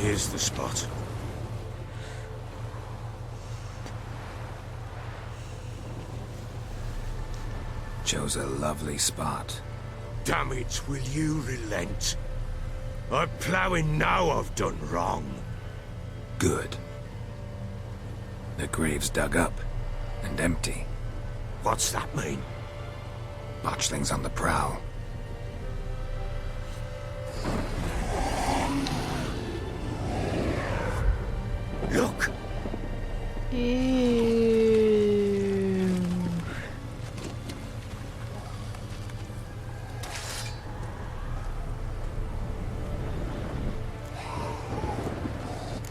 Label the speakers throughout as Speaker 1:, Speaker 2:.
Speaker 1: Here's the spot.
Speaker 2: Chose a lovely spot.
Speaker 1: Damn it, will you relent? I'm ploughing now I've done wrong.
Speaker 2: Good. The grave's dug up and empty.
Speaker 1: What's that mean?
Speaker 2: Botchling's on the prowl.
Speaker 1: Look!
Speaker 3: Ew.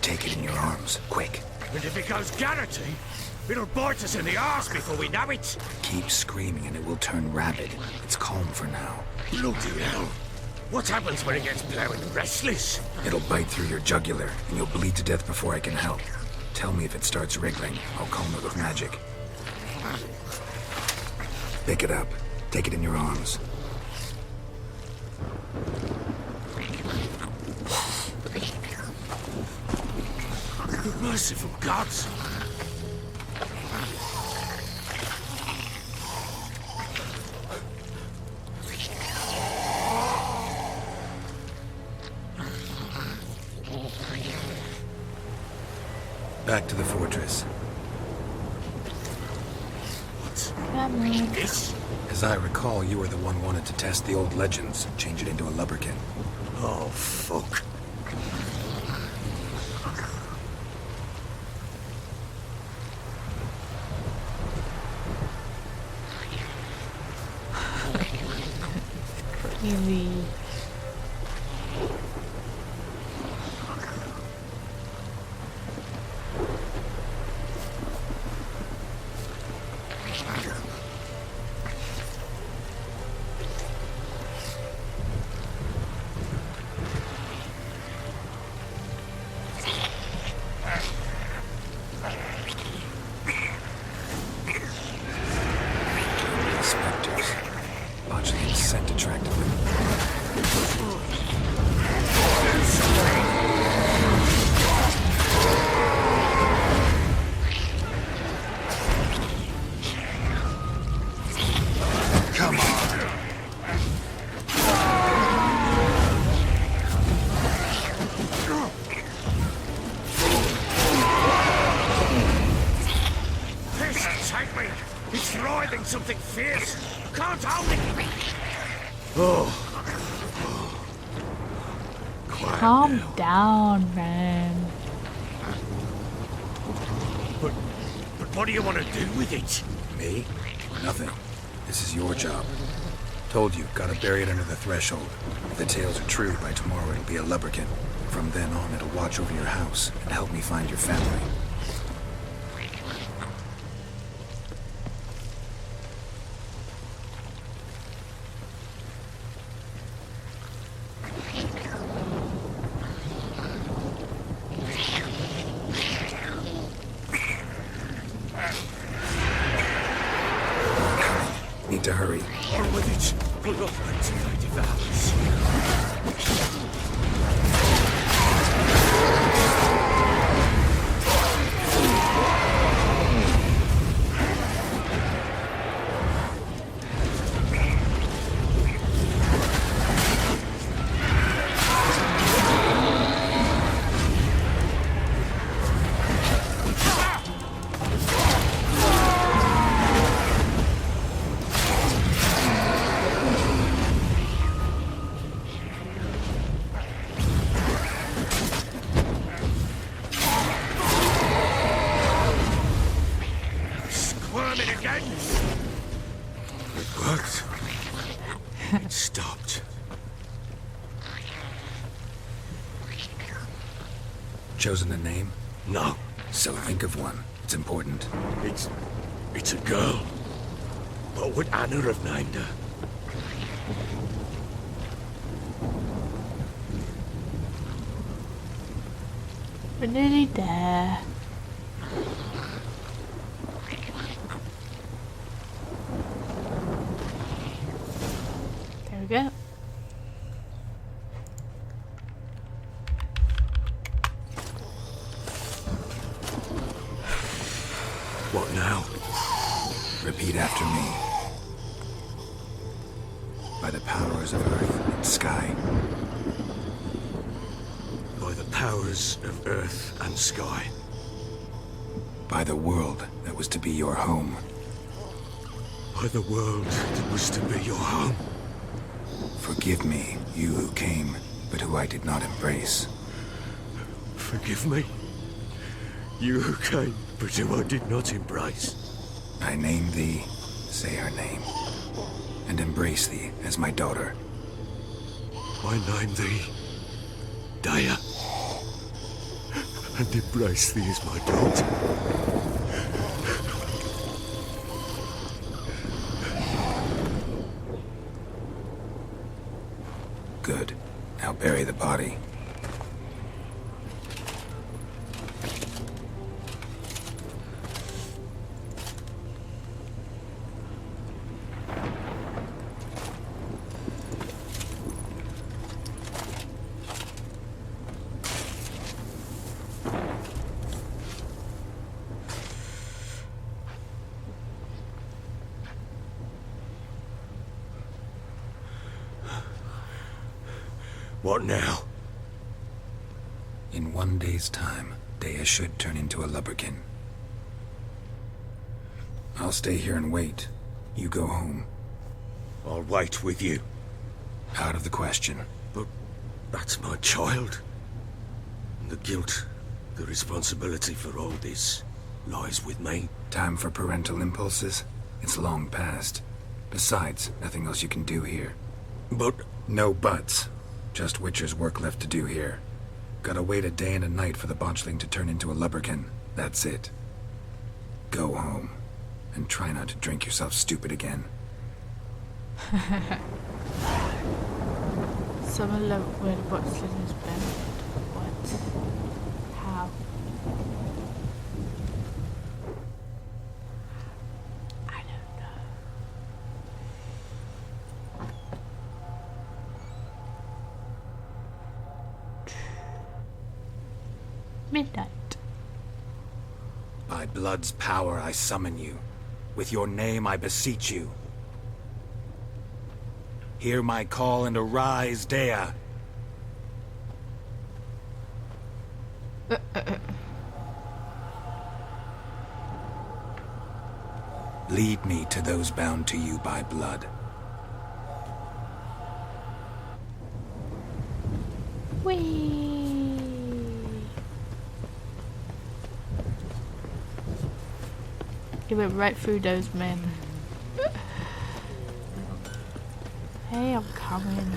Speaker 2: Take it in your arms, quick.
Speaker 1: And if it goes Garrity, it'll bite us in the arse before we know it.
Speaker 2: Keep screaming and it will turn rabid. It's calm for now.
Speaker 1: Bloody hell. What happens when it gets blowing restless?
Speaker 2: It'll bite through your jugular and you'll bleed to death before I can help. Tell me if it starts wriggling. I'll calm it with magic. Pick it up. Take it in your arms.
Speaker 1: Merciful gods!
Speaker 2: Back to the fortress.
Speaker 3: Come on.
Speaker 1: This?
Speaker 2: As I recall, you were the one wanted to test the old legends, change it into a lubberkin.
Speaker 1: Oh, fuck.
Speaker 3: Crazy.
Speaker 2: Spectres. Botchling's scent attracted them. Come on.
Speaker 1: This, take me! It's writhing something fierce! Can't hold it! Oh. Quiet
Speaker 3: Calm
Speaker 1: now.
Speaker 3: down, man.
Speaker 1: But what do you want to do with it?
Speaker 2: Me? Nothing. This is your job. Told you, gotta bury it under the threshold. If the tales are true, by tomorrow it'll be a lubberkin. From then on, it'll watch over your house and help me find your family. Need to hurry.
Speaker 1: On with it! Pull up until I devours. Squirming again! It worked. It stopped.
Speaker 2: Chosen a name?
Speaker 1: No,
Speaker 2: So think of one. It's important.
Speaker 1: it's a girl. What would Anna have named her?
Speaker 3: We're nearly there. There we go.
Speaker 2: Repeat after me. By the powers of earth and sky.
Speaker 1: By the powers of earth and sky.
Speaker 2: By the world that was to be your home.
Speaker 1: By the world that was to be your home.
Speaker 2: Forgive me, you who came, but who I did not embrace.
Speaker 1: Forgive me. You who came, but who I did not embrace.
Speaker 2: I name thee, say her name, and embrace thee as my daughter.
Speaker 1: I name thee, Dea, and embrace thee as my daughter.
Speaker 2: Good. Now bury the body.
Speaker 1: What now?
Speaker 2: In 1 day's time, Dea should turn into a lubberkin. I'll stay here and wait. You go home.
Speaker 1: I'll wait with you.
Speaker 2: Out of the question.
Speaker 1: But that's my child. And the guilt, the responsibility for all this lies with me.
Speaker 2: Time for parental impulses? It's long past. Besides, nothing else you can do here.
Speaker 1: But
Speaker 2: No buts. Just Witcher's work left to do here. Gotta wait a day and a night for the botchling to turn into a lubberkin. That's it. Go home. And try not to drink yourself stupid again.
Speaker 3: Someone love where the botchling is buried. What? How? I don't know. Midnight.
Speaker 2: By blood's power I summon you. With your name I beseech you. Hear my call and arise, Dea. Lead me to those bound to you by blood.
Speaker 3: Whee! He went right through those men. Hey, I'm coming.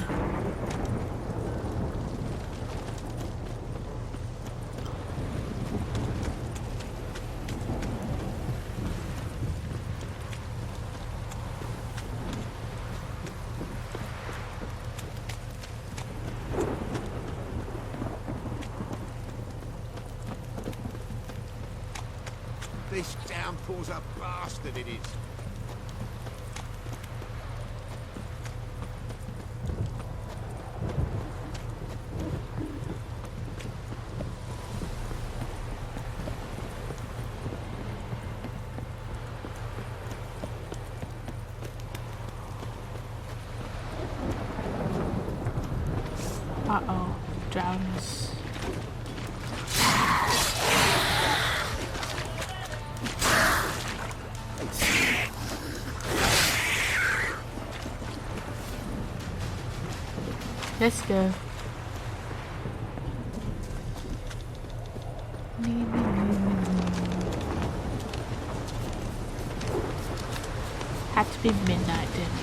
Speaker 4: This downpour's a bastard, it is.
Speaker 3: Uh-oh. Drowns. Let's go. Had to be midnight, didn't it?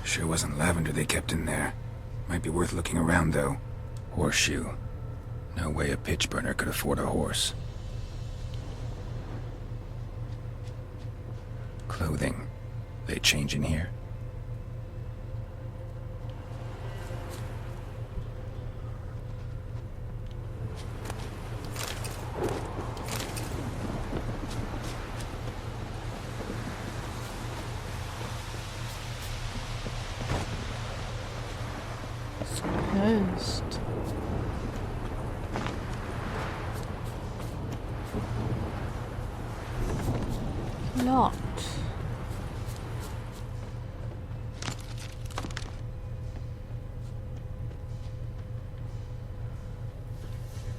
Speaker 2: Sure wasn't lavender they kept in there. Might be worth looking around, though. Horseshoe. No way a pitch burner could afford a horse. Clothing. They change in here?
Speaker 3: Closed. Locked.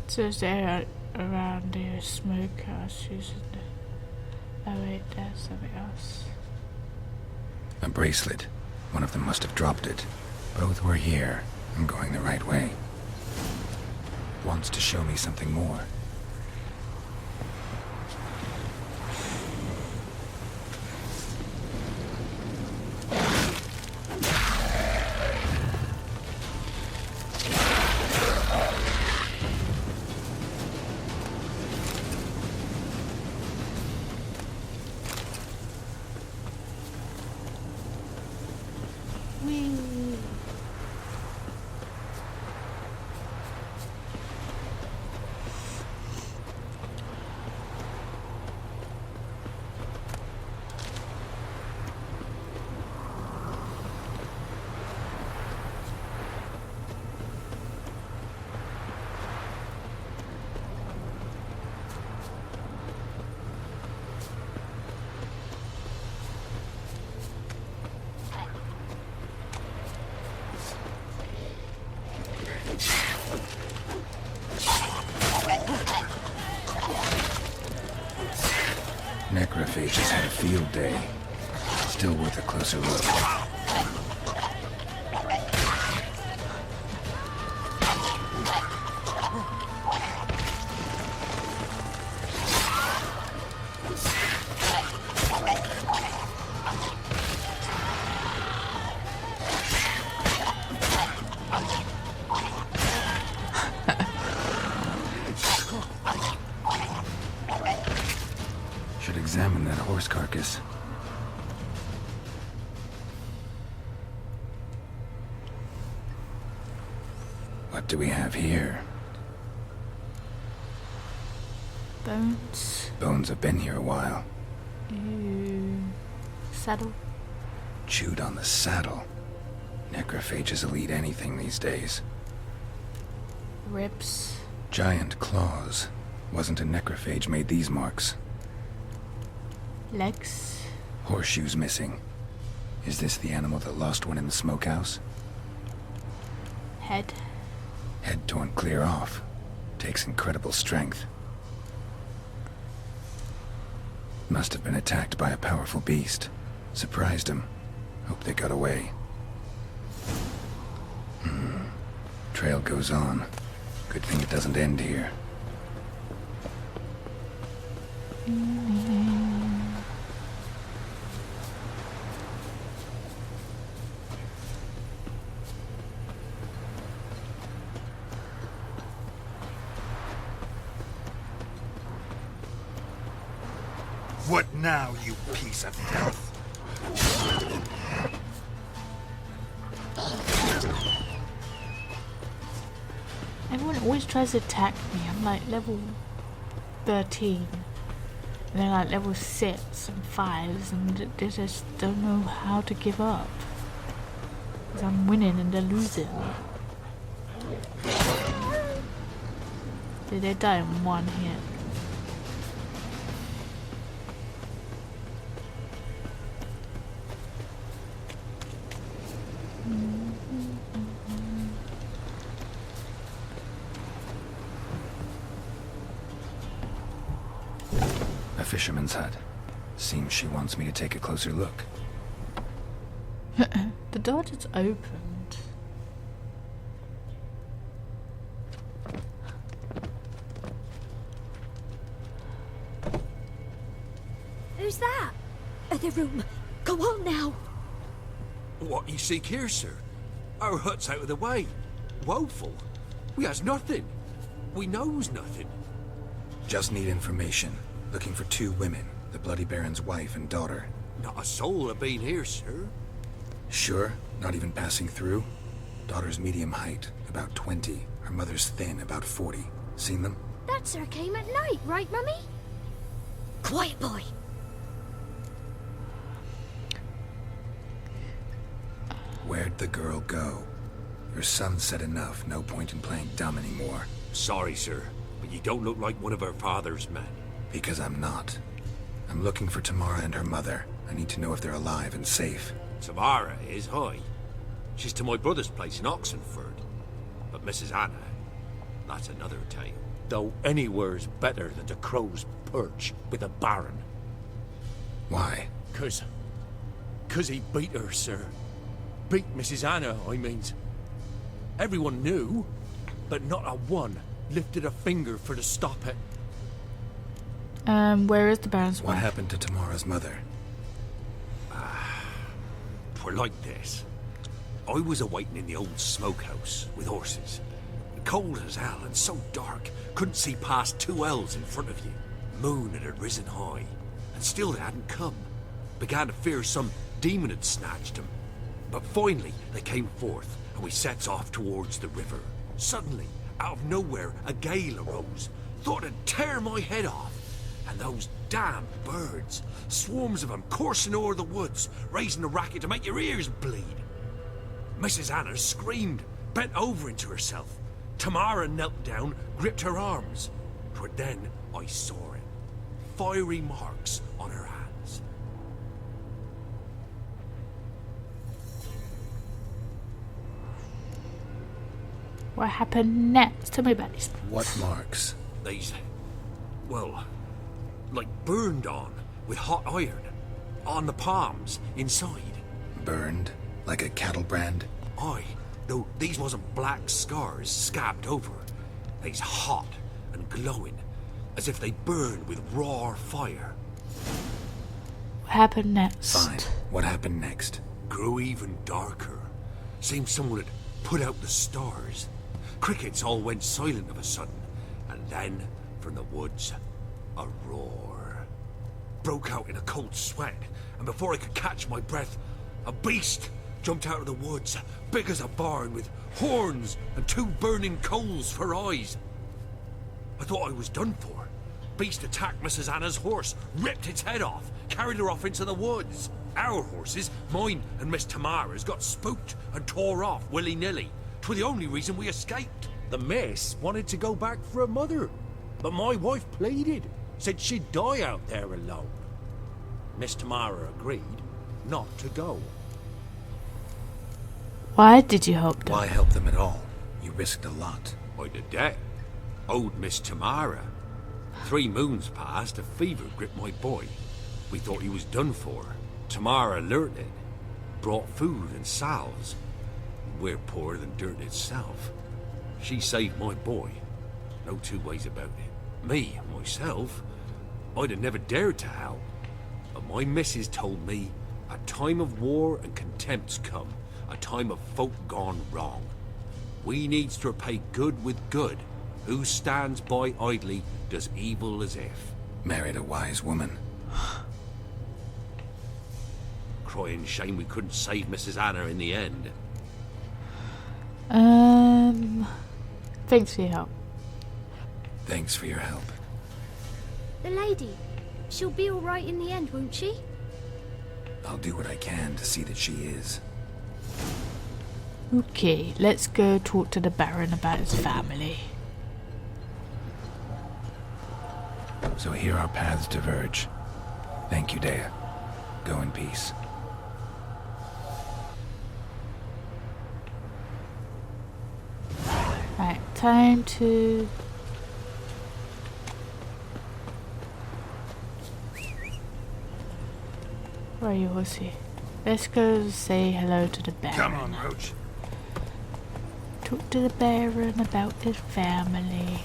Speaker 3: So is there around here smokehouse using the... Oh wait, there's something else.
Speaker 2: A bracelet. One of them must have dropped it. Both were here. I'm going the right way. Wants to show me something more. Necrophages had a field day. Still worth a closer look. Should examine that horse carcass. What do we have here?
Speaker 3: Bones.
Speaker 2: Bones have been here a while.
Speaker 3: Ooh. Saddle.
Speaker 2: Chewed on the saddle. Necrophages will eat anything these days.
Speaker 3: Ribs.
Speaker 2: Giant claws. Wasn't a necrophage made these marks.
Speaker 3: Legs.
Speaker 2: Horseshoes missing. Is this the animal that lost one in the smokehouse?
Speaker 3: Head.
Speaker 2: Head torn clear off. Takes incredible strength. Must have been attacked by a powerful beast. Surprised him. Hope they got away. Trail goes on. Good thing it doesn't end here.
Speaker 5: What now, you piece of filth?
Speaker 3: Everyone always tries to attack me. I'm like level 13. And they're like level 6 and 5s and they just don't know how to give up. Because I'm winning and they're losing. Did they die in one hit?
Speaker 2: A fisherman's hut. Seems she wants me to take a closer look.
Speaker 3: The door just opened.
Speaker 6: Who's that? The room. Go on now.
Speaker 1: What you seek here, sir? Our hut's out of the way. Woeful. We has nothing. We knows nothing.
Speaker 2: Just need information. Looking for 2 women. The Bloody Baron's wife and daughter.
Speaker 1: Not a soul have been here, sir.
Speaker 2: Sure? Not even passing through? Daughter's medium height, about 20. Her mother's thin, about 40. Seen them?
Speaker 6: That sir came at night, right, Mummy? Quiet, boy.
Speaker 2: Where'd the girl go? Her son said enough. No point in playing dumb anymore.
Speaker 1: Sorry, sir, but you don't look like one of her father's men.
Speaker 2: Because I'm not. I'm looking for Tamara and her mother. I need to know if they're alive and safe.
Speaker 1: Tamara is, hi. She's to my brother's place in Oxenford. But Mrs. Anna, that's another tale. Though anywhere's better than the crow's perch with a baron.
Speaker 2: Why?
Speaker 1: 'Cause he beat her, sir. Beat Mrs. Anna, I means. Everyone knew, but not a one lifted a finger for to stop it.
Speaker 3: Where is the Baron's
Speaker 2: What
Speaker 3: wife?
Speaker 2: happened to Tamara's mother?
Speaker 1: Twere like this. I was awaiting in the old smokehouse with horses. Cold as hell and so dark, couldn't see past 2 ells in front of you. Moon had risen high, and still they hadn't come. Began to fear some demon had snatched them. But finally they came forth, and we sets off towards the river. Suddenly, out of nowhere, a gale arose. Thought it'd tear my head off. And those damn birds, swarms of them coursing o'er the woods, raising a racket to make your ears bleed. Mrs. Anna screamed, bent over into herself. Tamara knelt down, gripped her arms. 'Twere then I saw it. Fiery marks on her hands.
Speaker 3: What happened next? Tell me about this.
Speaker 2: What marks?
Speaker 1: These, well, like burned on with hot iron. On the palms, inside.
Speaker 2: Burned? Like a cattle brand?
Speaker 1: Aye, though these wasn't black scars scabbed over. They's hot and glowing, as if they burned with raw fire.
Speaker 3: What happened next?
Speaker 2: Fine. What happened next?
Speaker 1: Grew even darker. Seemed someone had put out the stars. Crickets all went silent of a sudden, and then, from the woods, a roar. Broke out in a cold sweat, and before I could catch my breath, a beast jumped out of the woods, big as a barn, with horns and 2 burning coals for eyes. I thought I was done for. Beast attacked Mrs. Anna's horse, ripped its head off, carried her off into the woods. Our horses, mine and Miss Tamara's, got spooked and tore off willy-nilly. 'Twere the only reason we escaped. The miss wanted to go back for her mother, but my wife pleaded, said she'd die out there alone. Miss Tamara agreed not to go.
Speaker 3: Why did you help them?
Speaker 2: Why help them at all? You risked a lot.
Speaker 1: By the debt, owed Miss Tamara. 3 moons passed, a fever gripped my boy. We thought he was done for. Tamara learnt it, brought food and salves. We're poorer than dirt itself. She saved my boy. No 2 ways about it. Me, myself, I'd have never dared to help. But my missus told me a time of war and contempt's come. A time of folk gone wrong. We needs to repay good with good. Who stands by idly does evil as if.
Speaker 2: Married a wise woman.
Speaker 1: Crying shame we couldn't save Mrs. Anna in the end.
Speaker 3: Thanks for your help.
Speaker 2: Thanks for your help.
Speaker 6: The lady. She'll be all right in the end, won't she?
Speaker 2: I'll do what I can to see that she is.
Speaker 3: Okay, let's go talk to the Baron about his family.
Speaker 2: So here our paths diverge. Thank you, Dea. Go in peace.
Speaker 3: Right, time to... Where are you, horsey? Let's go say hello to the Baron.
Speaker 5: Come on, Roach.
Speaker 3: Talk to the Baron about his family.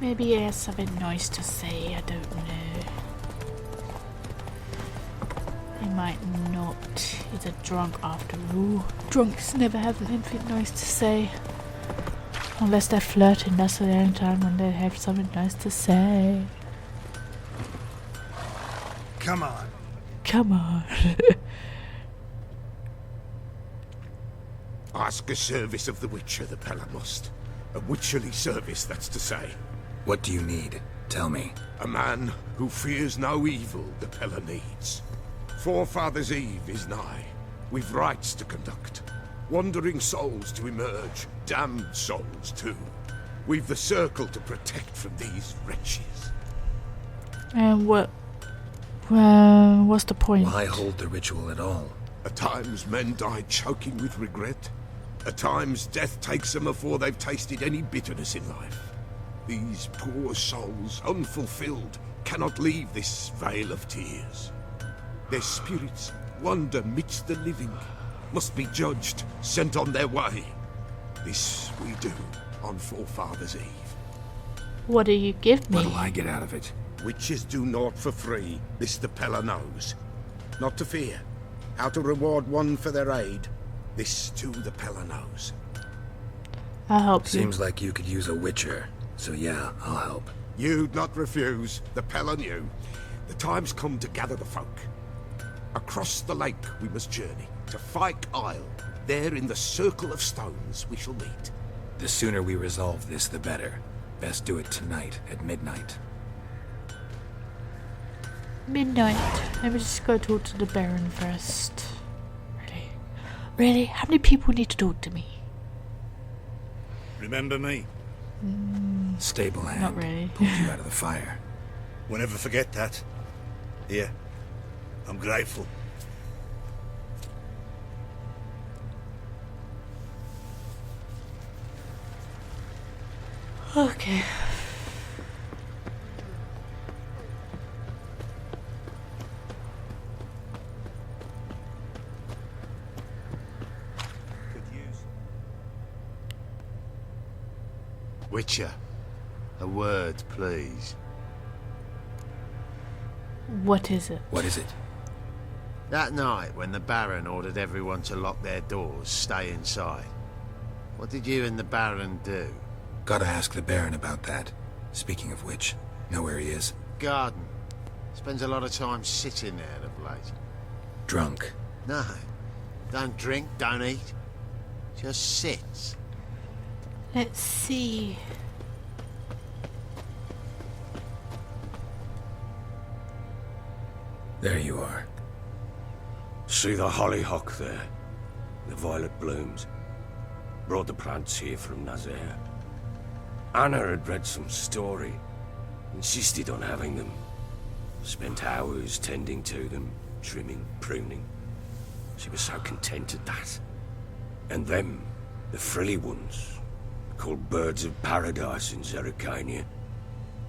Speaker 3: Maybe he has something nice to say, I don't know. He might not. He's a drunk after all. Drunks never have anything nice to say. Unless they're flirting, that's the only time when they have something nice to say.
Speaker 5: Come on.
Speaker 3: Come on.
Speaker 4: Ask a service of the Witcher, the Pella must. A witcherly service, that's to say.
Speaker 2: What do you need? Tell me.
Speaker 4: A man who fears no evil the Pella needs. Forefathers' Eve is nigh. We've rites to conduct. Wandering souls to emerge. Damned souls, too. We've the circle to protect from these wretches.
Speaker 3: And what's the point?
Speaker 2: Why hold the ritual at all?
Speaker 4: At times men die choking with regret. At times death takes them before they've tasted any bitterness in life. These poor souls, unfulfilled, cannot leave this vale of tears. Their spirits wander midst the living, must be judged, sent on their way. This we do on Forefathers' Eve.
Speaker 3: What do you give me?
Speaker 2: What do I get out of it?
Speaker 4: Witches do naught for free, this the Pella knows. Not to fear. How to reward one for their aid, this too the Pella knows.
Speaker 3: I'll help you.
Speaker 2: Seems like you could use a witcher, so yeah, I'll help.
Speaker 4: You'd not refuse, the Pella knew. The time's come to gather the folk. Across the lake we must journey, to Fyke Isle. There in the circle of stones we shall meet.
Speaker 2: The sooner we resolve this, the better. Best do it tonight, at midnight.
Speaker 3: Midnight. Let me just go talk to the Baron first. Really? How many people need to talk to me?
Speaker 5: Remember me?
Speaker 2: Stable hand.
Speaker 3: Not really.
Speaker 2: Pulled you out of the fire.
Speaker 5: We'll never forget that. Here. I'm grateful.
Speaker 3: Okay.
Speaker 7: Witcher, a word, please.
Speaker 3: What is it?
Speaker 2: What is it?
Speaker 7: That night when the Baron ordered everyone to lock their doors, stay inside. What did you and the Baron do?
Speaker 2: Gotta ask the Baron about that. Speaking of which, know where he is?
Speaker 7: Garden. Spends a lot of time sitting there of late.
Speaker 2: Drunk.
Speaker 7: No. Don't drink, don't eat. Just sits.
Speaker 3: Let's see.
Speaker 2: There you are.
Speaker 8: See the hollyhock there? The violet blooms. Brought the plants here from Nazaire. Anna had read some story. Insisted on having them. Spent hours tending to them, trimming, pruning. She was so content at that. And them, the frilly ones, called birds of paradise in Zerrikania.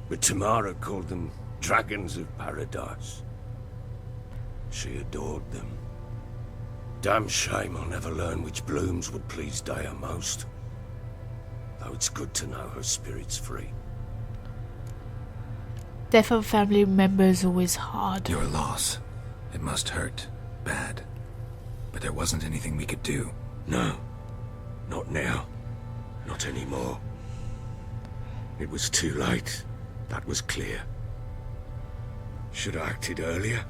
Speaker 8: But Tamara called them dragons of paradise. She adored them. Damn shame I'll never learn which blooms would please Daya most. Though it's good to know her spirit's free.
Speaker 3: Death of a family member is always hard.
Speaker 2: Your loss. It must hurt. Bad. But there wasn't anything we could do.
Speaker 8: No. Not now. Not anymore. It was too late. That was clear. Should have acted earlier.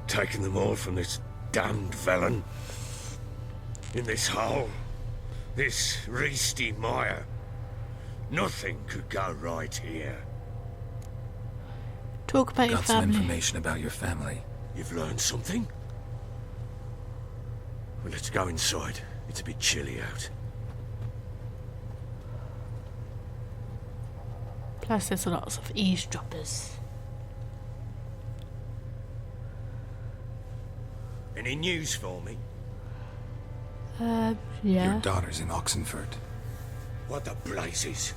Speaker 8: Taken them all from this damned villain. In this hole. This reesty mire. Nothing could go right here.
Speaker 3: Talk about your
Speaker 2: Got some
Speaker 3: family.
Speaker 2: information about your family.
Speaker 8: You've learned something? Well, let's go inside. It's a bit chilly out.
Speaker 3: Plus there's lots of eavesdroppers.
Speaker 8: Any news for me?
Speaker 3: Yeah.
Speaker 2: Your daughter's in Oxenfurt.
Speaker 8: What the blazes?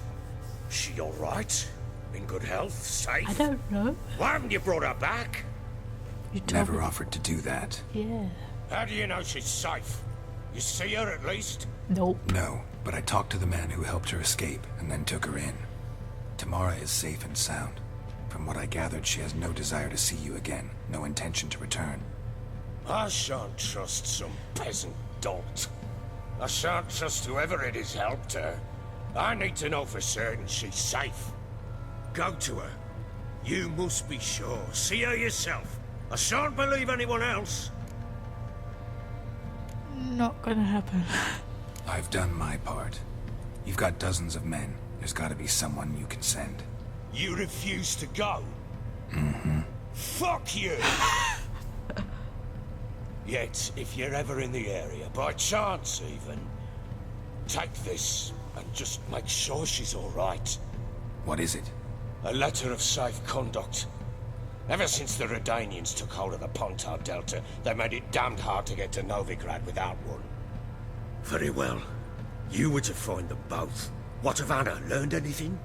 Speaker 8: She all right? In good health? Safe?
Speaker 3: I don't know.
Speaker 8: Why haven't you brought her back?
Speaker 3: You told
Speaker 2: Never
Speaker 3: me.
Speaker 2: offered to do that.
Speaker 3: Yeah.
Speaker 8: How do you know she's safe? You see her at least?
Speaker 3: Nope.
Speaker 2: No, but I talked to the man who helped her escape and then took her in. Tamara is safe and sound. From what I gathered, she has no desire to see you again, no intention to return.
Speaker 8: I shan't trust some peasant dolt. I shan't trust whoever it is helped her. I need to know for certain she's safe. Go to her. You must be sure. See her yourself. I shan't believe anyone else.
Speaker 3: Not gonna happen.
Speaker 2: I've done my part. You've got dozens of men. There's gotta be someone you can send.
Speaker 8: You refuse to go?
Speaker 2: Mm-hmm.
Speaker 8: Fuck you! Yet, if you're ever in the area, by chance even, take this and just make sure she's all right.
Speaker 2: What is it?
Speaker 8: A letter of safe conduct. Ever since the Redanians took hold of the Pontar Delta, they made it damned hard to get to Novigrad without one. Very well. You were to find them both. What of Anna? Learned anything?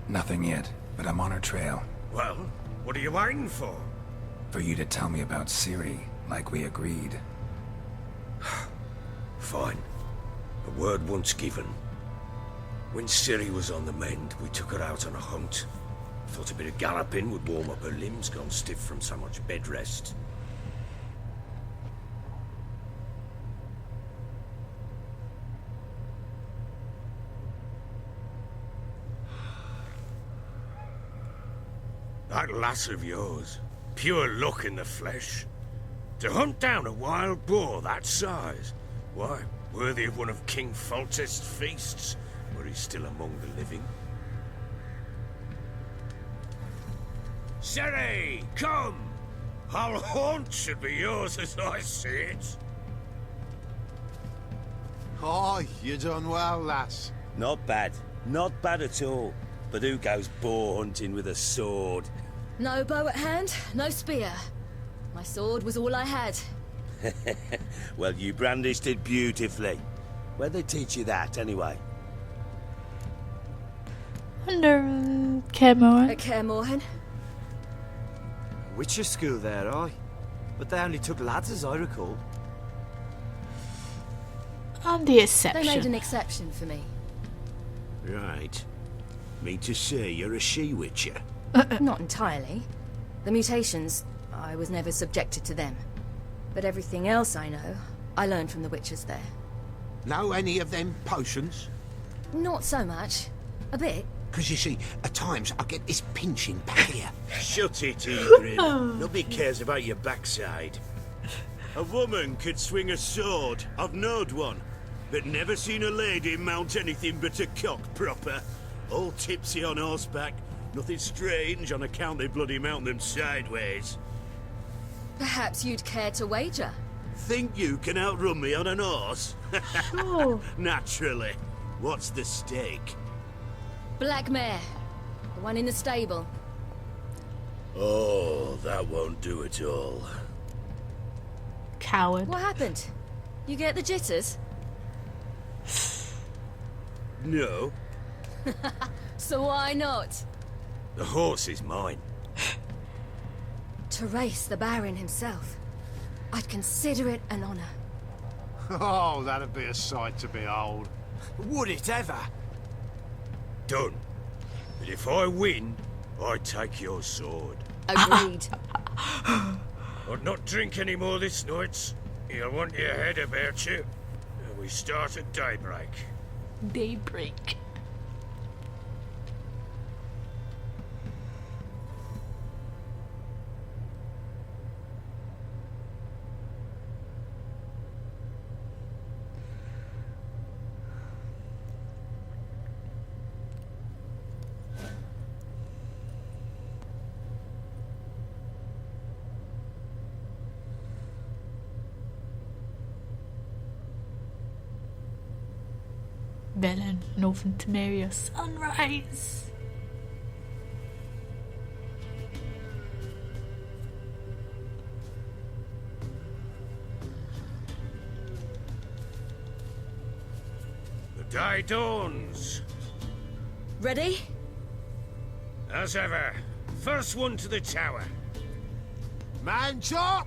Speaker 2: Nothing yet, but I'm on her trail.
Speaker 8: Well, what are you waiting for?
Speaker 2: For you to tell me about Ciri, like we agreed.
Speaker 8: Fine. A word once given. When Ciri was on the mend, we took her out on a hunt. Thought a bit of galloping would warm up her limbs, gone stiff from so much bed rest. That lass of yours, pure luck in the flesh. To hunt down a wild boar that size, why, worthy of one of King Foltest's feasts, were he still among the living. Ciri, come! Our haunt should be yours as I see it.
Speaker 7: Oh, you done well, lass.
Speaker 5: Not bad. Not bad at all. But who goes boar hunting with a sword?
Speaker 6: No bow at hand, no spear. My sword was all I had.
Speaker 5: Well, you brandished it beautifully. Where'd they teach you that, anyway?
Speaker 3: Under Cameron.
Speaker 6: At Kaer Morhen.
Speaker 9: Witcher school there, aye. But they only took lads, as I recall.
Speaker 3: I'm the
Speaker 6: They
Speaker 3: exception.
Speaker 6: made an exception for me.
Speaker 5: Right. Mean to say you're a she-witcher?
Speaker 6: Not entirely. The mutations, I was never subjected to them. But everything else I know, I learned from the witches there.
Speaker 4: Know any of them potions?
Speaker 6: Not so much. A bit.
Speaker 4: Because you see, at times I get this pinching back here.
Speaker 5: Shut it, Ingrid. Nobody cares about your backside. A woman could swing a sword. I've knowed one. But never seen a lady mount anything but a cock proper. All tipsy on horseback. Nothing strange on account they bloody mount them sideways.
Speaker 6: Perhaps you'd care to wager?
Speaker 5: Think you can outrun me on an horse?
Speaker 3: Sure.
Speaker 5: Naturally. What's the stake?
Speaker 6: Black mare. The one in the stable.
Speaker 5: Oh, that won't do at all.
Speaker 3: Coward.
Speaker 6: What happened? You get the jitters?
Speaker 5: No.
Speaker 6: So why not?
Speaker 8: The horse is mine.
Speaker 6: To race the Baron himself. I'd consider it an honor.
Speaker 7: Oh, that'd be a sight to behold.
Speaker 9: Would it ever?
Speaker 8: Done. But if I win, I take your sword.
Speaker 6: Agreed.
Speaker 8: I'd not drink any more this night. You'll want your head about you. And we start at daybreak.
Speaker 3: Daybreak. Belen, Northern Temeria, sunrise.
Speaker 8: The day dawns.
Speaker 6: Ready?
Speaker 8: As ever, first one to the tower.
Speaker 7: Man chop!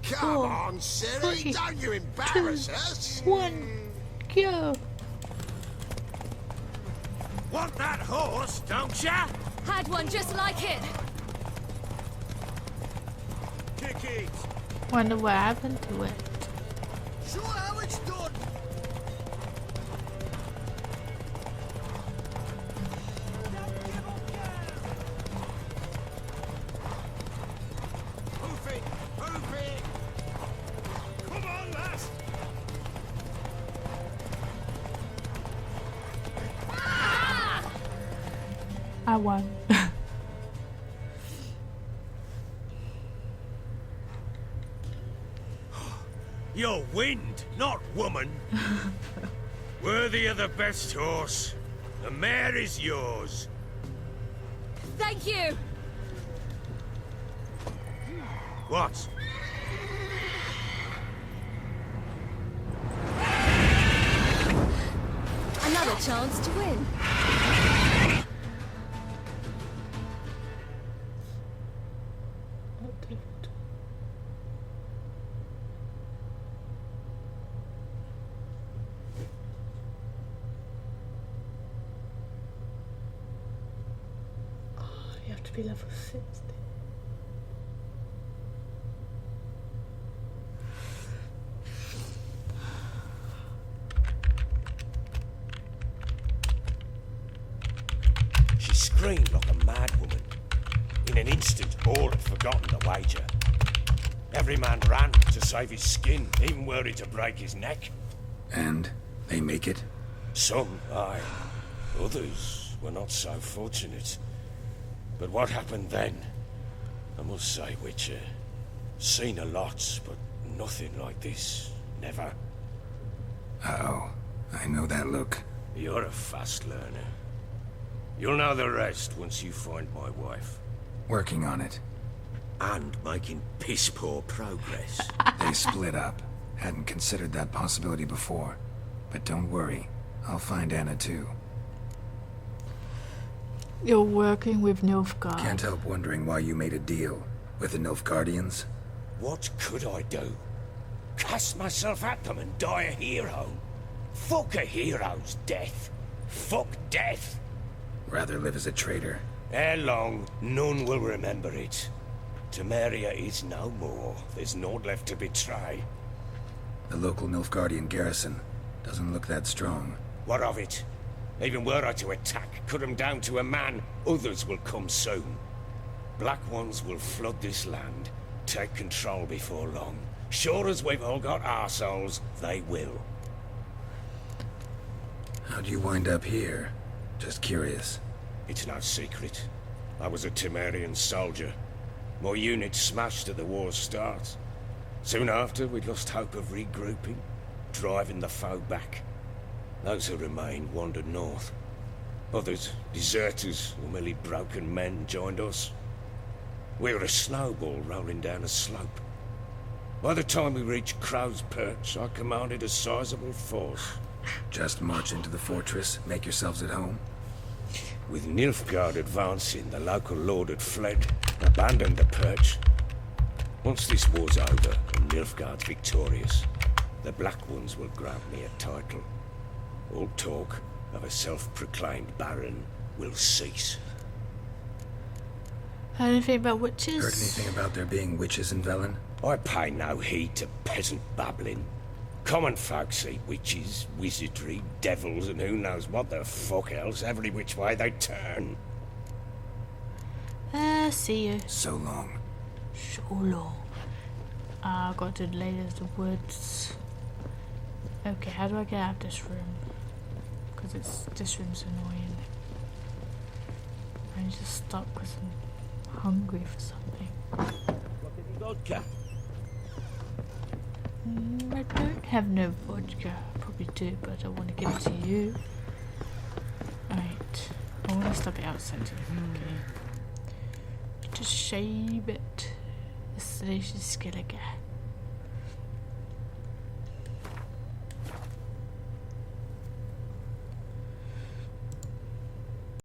Speaker 7: Come on, Ciri, don't you embarrass us.
Speaker 3: 1. Thank you.
Speaker 5: Want that horse, don't ya?
Speaker 6: Had one just like it.
Speaker 5: Kick it.
Speaker 3: Wonder what happened to it.
Speaker 5: Show how it's done. Hoof it, hoof it. Come on, lass.
Speaker 3: I won.
Speaker 5: You're wind, not woman. Worthy of the best horse. The mare is yours.
Speaker 6: Thank you.
Speaker 5: What?
Speaker 6: Another chance to win.
Speaker 3: You have to be level 60.
Speaker 8: She screamed like a mad woman. In an instant, all had forgotten the wager. Every man ran to save his skin, even were it to break his neck.
Speaker 2: And they make it?
Speaker 8: Some, aye. Others were not so fortunate. But what happened then? I must say, Witcher, seen a lot, but nothing like this. Never.
Speaker 2: Uh-oh. I know that look.
Speaker 8: You're a fast learner. You'll know the rest once you find my wife.
Speaker 2: Working on it.
Speaker 5: And making piss-poor progress.
Speaker 2: They split up. Hadn't considered that possibility before. But don't worry. I'll find Anna too.
Speaker 3: You're working with Nilfgaard.
Speaker 2: Can't help wondering why you made a deal with the Nilfgaardians.
Speaker 8: What could I do? Cast myself at them and die a hero? Fuck a hero's death. Fuck death.
Speaker 2: Rather live as a traitor.
Speaker 8: Ere long, none will remember it. Temeria is no more. There's naught left to betray.
Speaker 2: The local Nilfgaardian garrison doesn't look that strong.
Speaker 8: What of it? Even were I to attack, cut them down to a man, others will come soon. Black Ones will flood this land, take control before long. Sure as we've all got arseholes, they will.
Speaker 2: How'd you wind up here? Just curious.
Speaker 8: It's no secret. I was a Temerian soldier. My unit smashed at the war's start. Soon after, we lost hope of regrouping, driving the foe back. Those who remained wandered north. Others, deserters or merely broken men, joined us. We were a snowball rolling down a slope. By the time we reached Crow's Perch, I commanded a sizable force.
Speaker 2: Just march into the fortress, make yourselves at home?
Speaker 8: With Nilfgaard advancing, the local lord had fled, abandoned the Perch. Once this war's over and Nilfgaard's victorious, the Black Ones will grant me a title. All talk of a self-proclaimed baron will cease.
Speaker 3: Heard anything about witches?
Speaker 2: Heard anything about there being witches in Velen?
Speaker 8: I pay no heed to peasant babbling. Common folks see witches, wizardry, devils, and who knows what the fuck else every which way they turn.
Speaker 3: See you.
Speaker 2: So long.
Speaker 3: So long. I've got to lay the woods. Okay, how do I get out of this room? Because this room's annoying. I need to stop because I'm hungry for something.
Speaker 8: Vodka.
Speaker 3: I don't have no vodka. I probably do, but I don't want to give it to you. Right. I want to stop it outside. Okay. Just shave it. Installation skill again.